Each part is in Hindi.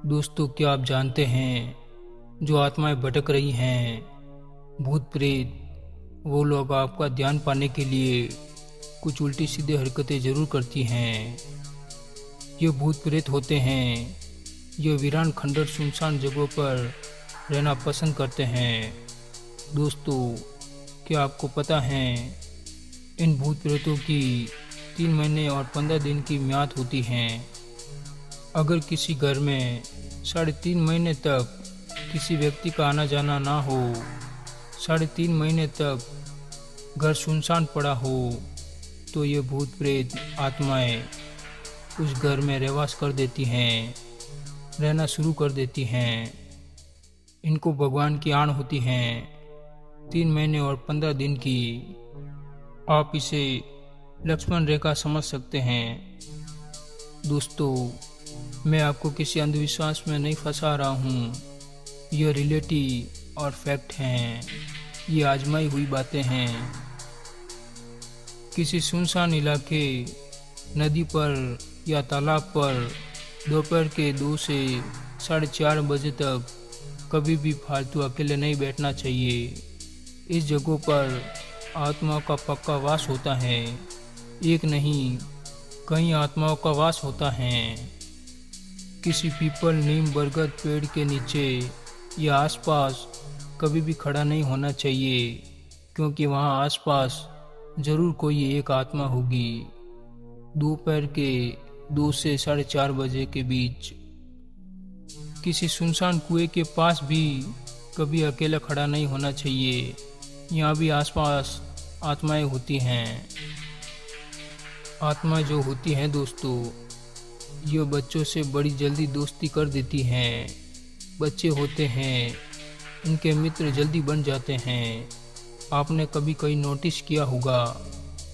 दोस्तों, क्या आप जानते हैं जो आत्माएं भटक रही हैं, भूत प्रेत, वो लोग आपका ध्यान पाने के लिए कुछ उल्टी सीधी हरकतें जरूर करती हैं। ये भूत प्रेत होते हैं, ये वीरान खंडर सुनसान जगहों पर रहना पसंद करते हैं। दोस्तों, क्या आपको पता है इन भूत प्रेतों की 3 महीने और 15 दिन की म्याद होती है। अगर किसी घर में 3.5 महीने तक किसी व्यक्ति का आना जाना ना हो, 3.5 महीने तक घर सुनसान पड़ा हो, तो ये भूत प्रेत आत्माएं उस घर में रहवास कर देती हैं, रहना शुरू कर देती हैं। इनको भगवान की आण होती है 3 महीने और 15 दिन की। आप इसे लक्ष्मण रेखा समझ सकते हैं। दोस्तों, मैं आपको किसी अंधविश्वास में नहीं फंसा रहा हूँ। यह रियलिटी और फैक्ट हैं, ये आजमाई हुई बातें हैं। किसी सुनसान इलाके, नदी पर या तालाब पर दोपहर के 2 से 4:30 बजे तक कभी भी फालतू अकेले नहीं बैठना चाहिए। इस जगहों पर आत्माओं का पक्का वास होता है। एक नहीं, कई आत्माओं का वास होता है। किसी पीपल, नीम, बरगद पेड़ के नीचे या आसपास कभी भी खड़ा नहीं होना चाहिए, क्योंकि वहाँ आसपास जरूर कोई एक आत्मा होगी। दोपहर के 2 से 4:30 बजे के बीच किसी सुनसान कुएं के पास भी कभी अकेला खड़ा नहीं होना चाहिए। यहाँ भी आसपास आत्माएं होती हैं। आत्मा जो होती हैं दोस्तों, ये बच्चों से बड़ी जल्दी दोस्ती कर देती हैं। बच्चे होते हैं, इनके मित्र जल्दी बन जाते हैं। आपने कभी कहीं नोटिस किया होगा,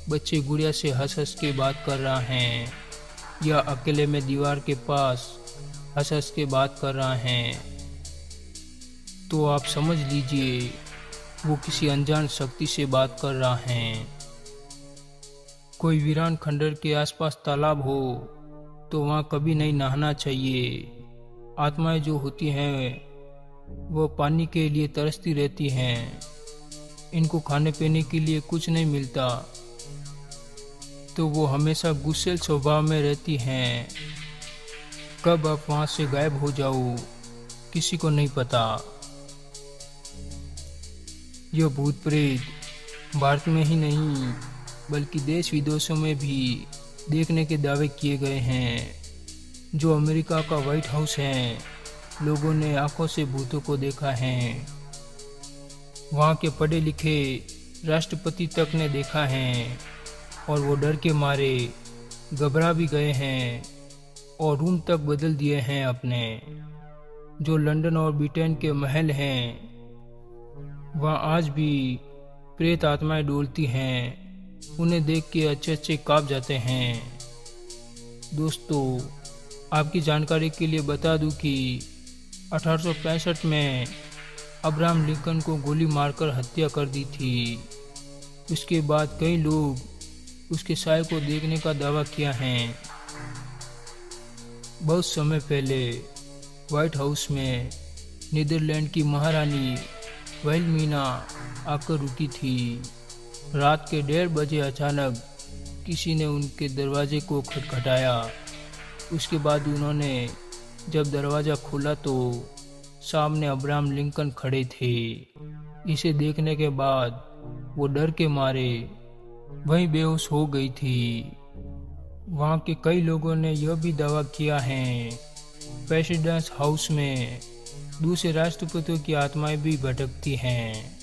बच्चे गुड़िया से हंस हंस के बात कर रहा हैं, या अकेले में दीवार के पास हंस हंस के बात कर रहा हैं, तो आप समझ लीजिए वो किसी अनजान शक्ति से बात कर रहा है। कोई वीरान खंडर के आसपास तालाब हो तो वहाँ कभी नहीं नहाना चाहिए। आत्माएं जो होती हैं वो पानी के लिए तरसती रहती हैं। इनको खाने पीने के लिए कुछ नहीं मिलता, तो वो हमेशा गुस्सैल स्वभाव में रहती हैं। कब आप वहाँ से गायब हो जाओ, किसी को नहीं पता। यह भूत प्रेत भारत में ही नहीं बल्कि देश विदेशों में भी देखने के दावे किए गए हैं। जो अमेरिका का व्हाइट हाउस है, लोगों ने आंखों से भूतों को देखा है। वहाँ के पढ़े लिखे राष्ट्रपति तक ने देखा है, और वो डर के मारे घबरा भी गए हैं और रूम तक बदल दिए हैं अपने। जो लंदन और ब्रिटेन के महल हैं, वहाँ आज भी प्रेत आत्माएं डोलती हैं। उन्हें देख के अच्छे अच्छे काँप जाते हैं। दोस्तों, आपकी जानकारी के लिए बता दूं कि 1865 में अब्राहम लिंकन को गोली मारकर हत्या कर दी थी। उसके बाद कई लोग उसके साय को देखने का दावा किया है। बहुत समय पहले व्हाइट हाउस में नीदरलैंड की महारानी विल्हेमिना आकर रुकी थी। रात के 1:30 बजे अचानक किसी ने उनके दरवाजे को खटखटाया। उसके बाद उन्होंने जब दरवाज़ा खोला तो सामने अब्राहम लिंकन खड़े थे। इसे देखने के बाद वो डर के मारे वहीं बेहोश हो गई थी। वहाँ के कई लोगों ने यह भी दावा किया है प्रेसिडेंस हाउस में दूसरे राष्ट्रपतियों की आत्माएं भी भटकती हैं।